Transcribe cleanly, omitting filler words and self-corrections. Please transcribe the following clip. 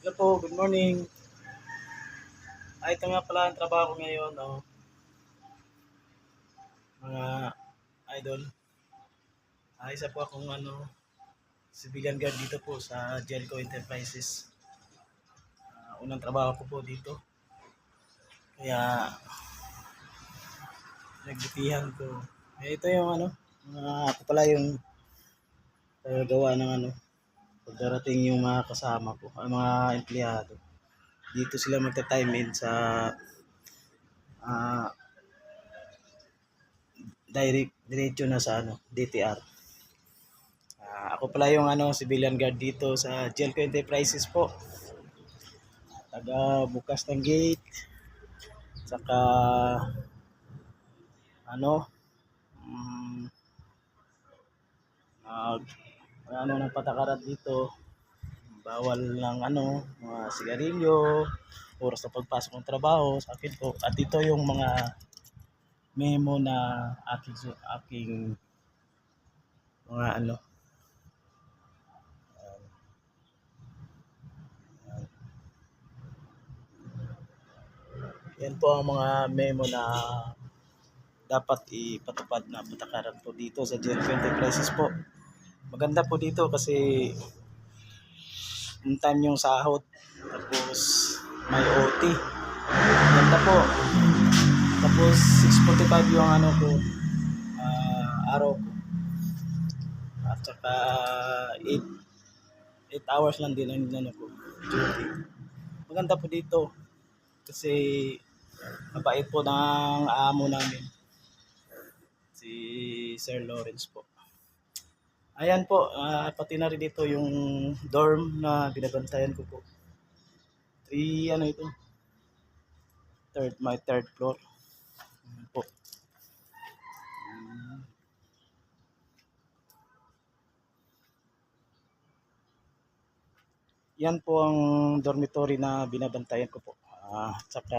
Hello po, good morning. Ito nga pala ang trabaho ko ngayon, mga idol. Isa po akong civilian guard dito po sa Jelco Enterprises. Unang trabaho ko po dito. Kaya nagbutihan ko. Ito yung ako pala yung gawa ng pagdarating yung mga kasama ko, ang mga empleyado. Dito sila magta-time in sa ah, diretso na sa DTR. Ako pala yung civilian guard dito sa Jelco Enterprises po. Taga bukas ng gate. Saka ano um, nag ng patakaran dito. Bawal ng mga sigarilyo, oras na pagpasok ng trabaho sa akin po. At ito yung mga memo na aking mga yan po ang mga memo na dapat ipatupad na patakaran po dito sa Jelco Enterprises po. Maganda po dito kasi in time yung sahod, tapos may OT. Maganda po. Tapos 6:45 yung araw ko. At saka 8 hours lang din ang ko duty. Maganda po dito kasi mabait po ng amo namin, si Sir Lawrence po. Ayan po, pati na rin dito yung dorm na binabantayan ko po. Ito? My third floor. Ayan po. Yan po ang dormitory na binabantayan ko po. Tsaka